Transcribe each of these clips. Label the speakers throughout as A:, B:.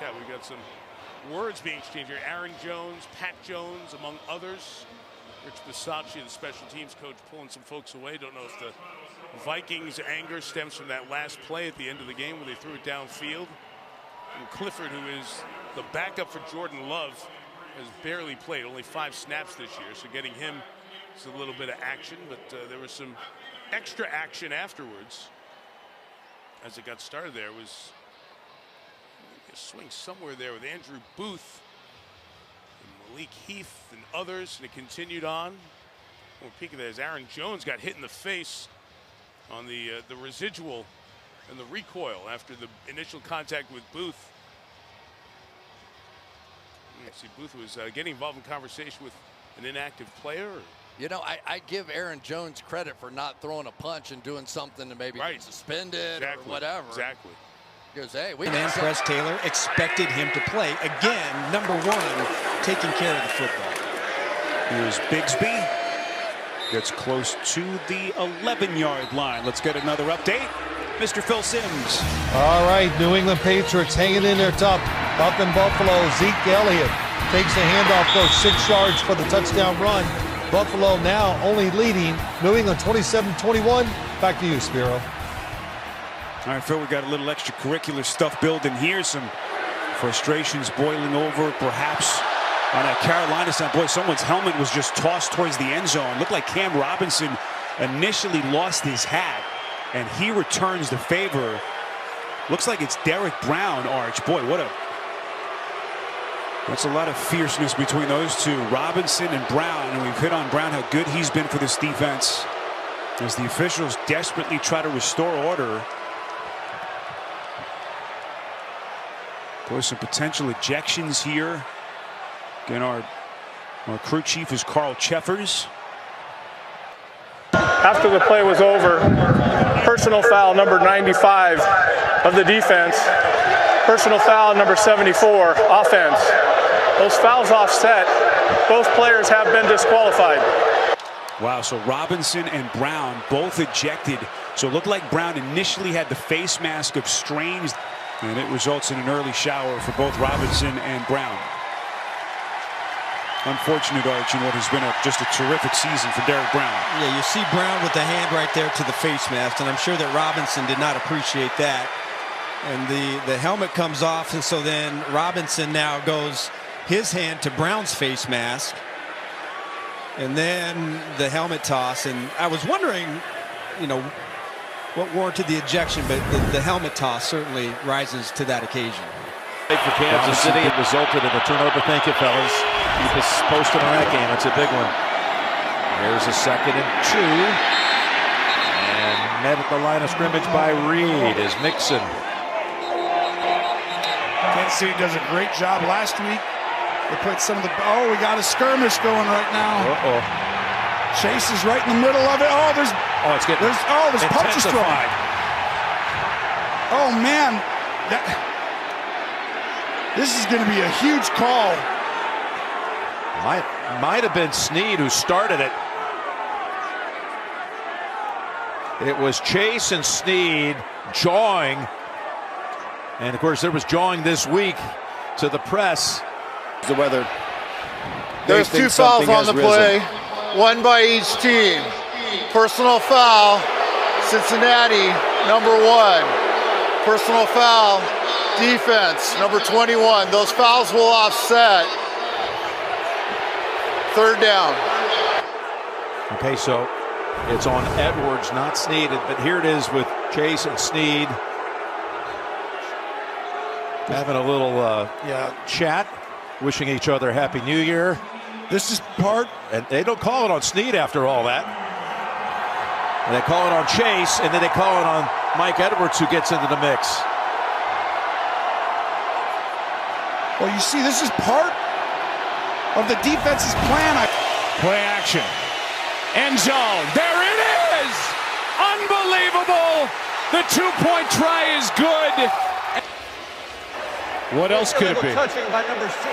A: Yeah, we've got some words being exchanged here. Aaron Jones, Pat Jones, among others. Rich Bisaccia, the special teams coach, pulling some folks away. Don't know if the Vikings' anger stems from that last play at the end of the game where they threw it downfield. And Clifford, who is the backup for Jordan Love, has barely played, only 5 snaps this year. So getting him is a little bit of action, but there was some extra action afterwards. As it got started, there was a swing somewhere there with Andrew Booth and Malik Heath and others, and it continued on. We're peeking there as Aaron Jones got hit in the face on the residual and the recoil after the initial contact with Booth. See, Booth was getting involved in conversation with an inactive player.
B: You know, I give Aaron Jones credit for not throwing a punch and doing something to maybe get suspended or whatever.
A: Exactly.
B: He goes, hey, we
C: and Press Taylor expected him to play. Again, number one, taking care of the football.
D: Here's Bigsby. Gets close to the 11-yard line. Let's get another update. Mr. Phil Simms.
E: All right, New England Patriots hanging in there tough. Up in Buffalo, Zeke Elliott takes the handoff, goes 6 yards for the touchdown run. Buffalo now only leading New England 27-21. Back to you, Spiro.
D: All right, Phil, we got a little extracurricular stuff building here. Some frustrations boiling over, perhaps, on that Carolina side. Boy, someone's helmet was just tossed towards the end zone. Looked like Cam Robinson initially lost his hat, and he returns the favor. Looks like it's Derek Brown, Arch. Boy, that's a lot of fierceness between those two, Robinson and Brown. And we've hit on Brown, how good he's been for this defense, as the officials desperately try to restore order. Boy, some potential ejections here. Again, our crew chief is Carl Cheffers.
F: After the play was over, personal foul number 95 of the defense, personal foul number 74, offense. Those fouls offset. Both players have been disqualified.
D: Wow, so Robinson and Brown both ejected. So it looked like Brown initially had the face mask of Strange, and it results in an early shower for both Robinson and Brown. Unfortunate, Arch, in what has been just a terrific season for Derek Brown.
C: Yeah, you see Brown with the hand right there to the face mask, and I'm sure that Robinson did not appreciate that. And the helmet comes off, and so then Robinson now goes his hand to Brown's face mask. And then the helmet toss, and I was wondering, you know, what warranted the ejection, but the helmet toss certainly rises to that occasion.
G: For Kansas City, it resulted in a turnover. Thank you, fellas. Keep us posted on that game. It's a big one. There's a 2nd and 2. And met at the line of scrimmage by Reed is Mixon.
H: Kansas City does a great job last week. They put some of the, we got a skirmish going right now. Chase is right in the middle of it. There's punches thrown. Oh man, this is going to be a huge call.
G: Might have been Snead who started it. It was Chase and Snead jawing. And of course there was jawing this week to the press.
I: The weather. There's 2 fouls on the play, 1 by each team. Personal foul, Cincinnati, number 1. Personal foul, defense, number 21. Those fouls will offset. 3rd down.
G: Okay, so it's on Edwards, not Snead, but here it is with Chase and Snead having a little chat, wishing each other a Happy New Year.
H: This is part.
G: And they don't call it on Snead after all that. And they call it on Chase, and then they call it on Mike Edwards, who gets into the mix.
H: Well, you see, this is part of the defense's plan.
F: Play action. End zone. There it is! Unbelievable! The 2-point try is good. What else could it be?
H: Touching by number 68.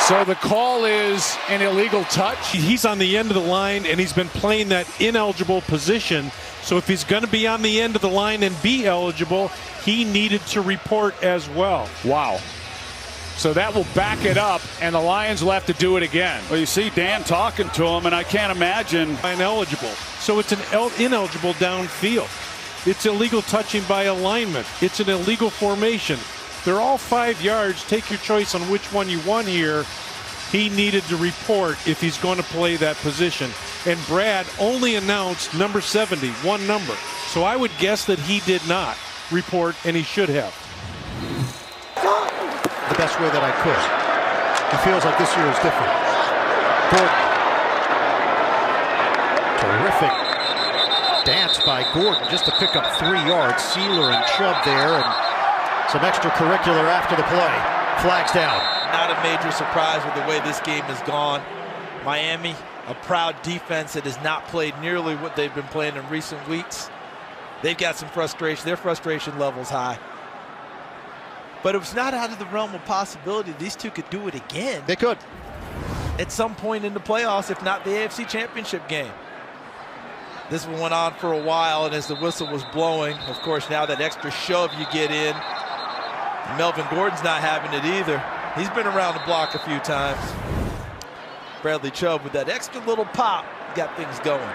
H: So the call is an illegal touch.
J: He's on the end of the line, and he's been playing that ineligible position. So if he's going to be on the end of the line and be eligible, he needed to report as well.
H: Wow. So that will back it up, and the Lions will have to do it again.
D: Well, you see Dan talking to him, and I can't imagine.
J: Ineligible. So it's an ineligible downfield. It's illegal touching by alignment. It's an illegal formation. They're all 5 yards. Take your choice on which one you want here. He needed to report if he's going to play that position. And Brad only announced number 70, one number. So I would guess that he did not report, and he should have.
K: The best way that I could. It feels like this year is different. Gordon. Terrific dance by Gordon just to pick up 3 yards. Sealer and Chubb there, and some extracurricular after the play. Flags down.
L: Not a major surprise with the way this game has gone. Miami, a proud defense that has not played nearly what they've been playing in recent weeks. They've got some frustration. Their frustration level's high. But it was not out of the realm of possibility these two could do it again.
K: They could.
L: At some point in the playoffs, if not the AFC Championship game. This one went on for a while, and as the whistle was blowing, of course, now that extra shove you get in. Melvin Gordon's not having it either. He's been around the block a few times. Bradley Chubb with that extra little pop got things going.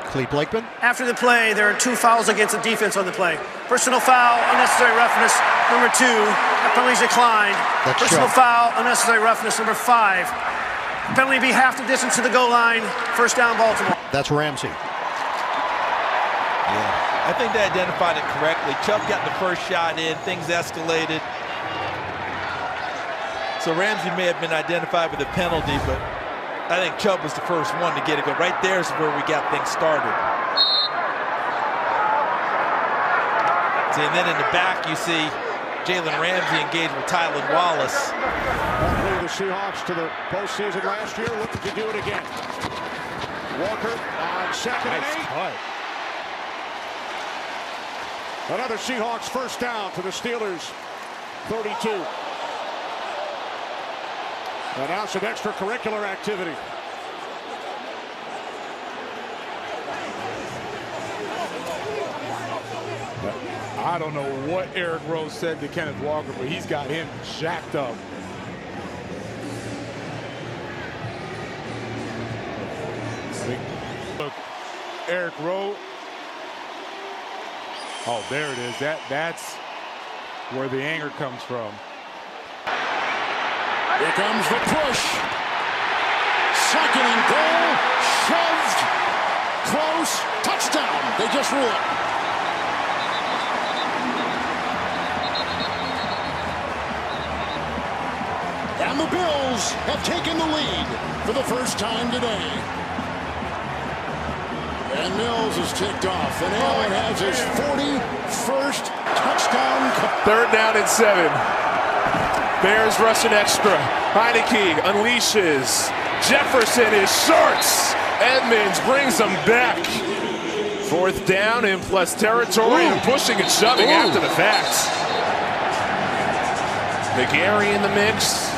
K: Cleve Blakeman.
M: After the play, there are 2 fouls against the defense on the play. Personal foul, unnecessary roughness, number 2. Penalties declined.
K: That's
M: Personal
K: Chubb.
M: foul, unnecessary roughness, number 5. Penalty be half the distance to the goal line. First down, Baltimore.
K: That's Ramsey.
L: Yeah, I think they identified it correctly. Chubb got the first shot in. Things escalated. So Ramsey may have been identified with a penalty, but I think Chubb was the first one to get it. But right there is where we got things started. See, and then in the back, you see Jalen Ramsey engaged with Tylan Wallace.
N: The Seahawks to the postseason last year, looking to do it again. Walker on second and 8. Another Seahawks first down to the Steelers 32. And now some extracurricular activity.
O: I don't know what Eric Rose said to Kenneth Walker, but he's got him jacked up. Look, Eric Rose. Oh, there it is. That's where the anger comes from.
H: Here comes the push. Second and goal. Shoved. Close. Touchdown. They just rule it. And the Bills have taken the lead for the first time today. And Mills is ticked off. And Allen has his 41st touchdown.
P: 3rd down and 7. Bears rushing extra. Heineke unleashes. Jefferson is shorts. Edmonds brings them back. 4th down and plus territory. And pushing and shoving after the fact. McGarry in the mix.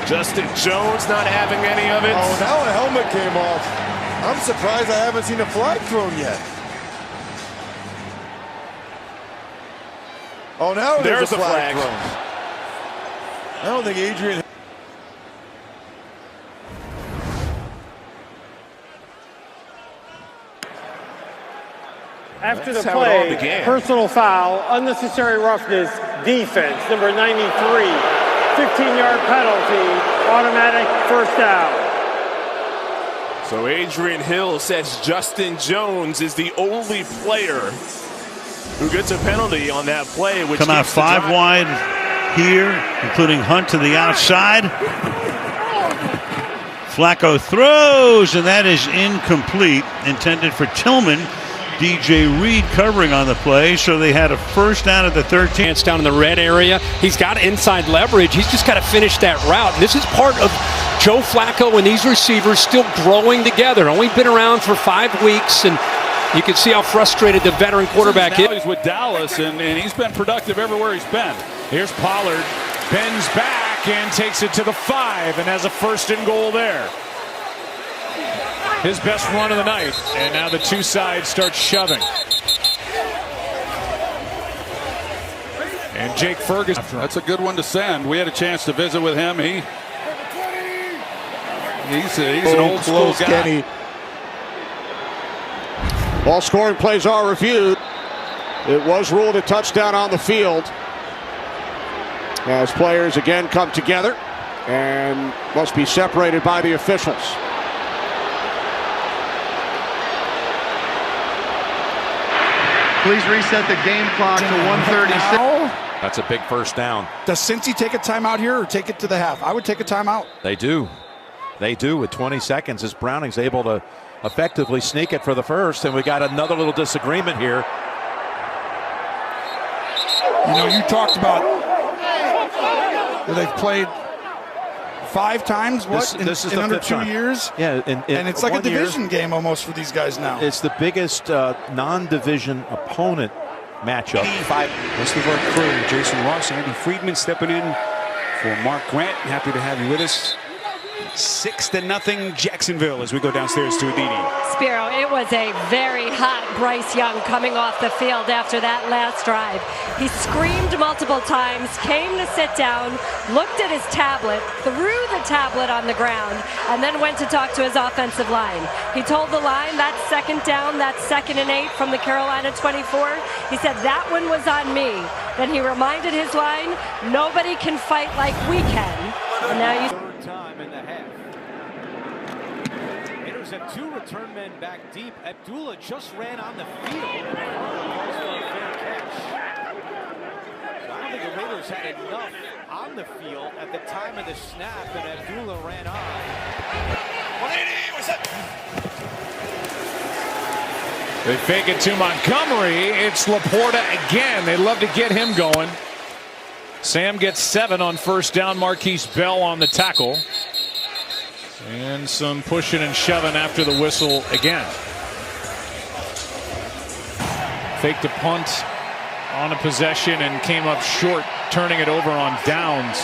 P: Justin Jones not having any of it.
Q: Oh, now a helmet came off. I'm surprised I haven't seen a flag thrown yet. Oh, now there's a flag thrown. I don't think Adrian.
M: After the play, personal foul, unnecessary roughness, defense, number 93. 15-yard penalty, automatic first down.
P: So Adrian Hill says Justin Jones is the only player who gets a penalty on that play. Which
R: come out 5 wide here, including Hunt to the outside. Flacco throws, and that is incomplete, intended for Tillman. DJ Reed covering on the play, so they had a first down at the 13.
S: It's down in the red area. He's got inside leverage. He's just got to finish that route. This is part of Joe Flacco and these receivers still growing together. Only been around for 5 weeks, and you can see how frustrated the veteran quarterback is.
H: He's with Dallas, and he's been productive everywhere he's been. Here's Pollard, bends back,
N: back in, takes it to the 5, and has a 1st and goal there. His best run of the night, and now the two sides start shoving. And Jake Ferguson.
T: That's a good one to send. We had a chance to visit with him. He's an old school guy.
H: Kenny. Ball scoring plays are reviewed. It was ruled a touchdown on the field as players again come together and must be separated by the officials.
I: Please reset the game clock to 1:36.
G: That's a big first down.
H: Does Cincy take a timeout here or take it to the half? I would take a timeout.
G: They do. They do with 20 seconds as Browning's able to effectively sneak it for the first, and we got another little disagreement here.
H: You know, you talked about they've played 5 times,
G: this is
H: in
G: the
H: under
G: 5th
H: 2
G: time.
H: years?
G: Yeah,
H: and it's like a division game almost for these guys now.
G: It's the biggest non-division opponent matchup.
D: Rest of our crew, Jason Ross, Andy Friedman stepping in for Mark Grant. Happy to have you with us. 6-0 Jacksonville as we go downstairs to Aditi.
U: Spiro, it was a very hot Bryce Young coming off the field after that last drive. He screamed multiple times, came to sit down, looked at his tablet, threw the tablet on the ground, and then went to talk to his offensive line. He told the line that 2nd down, that 2nd and 8 from the Carolina 24, he said that one was on me. Then he reminded his line, nobody can fight like we can. And now you...
V: time in the half. Raiders have 2 return men back deep. Abdullah just ran on the field. For a fair catch. So I don't think the Raiders had enough on the field at the time of the snap, and Abdullah ran on.
N: 180, what's that? They fake it to Montgomery. It's Laporta again. They love to get him going. Sam gets 7 on 1st down. Marquise Bell on the tackle. And some pushing and shoving after the whistle again. Faked a punt on a possession and came up short, turning it over on downs.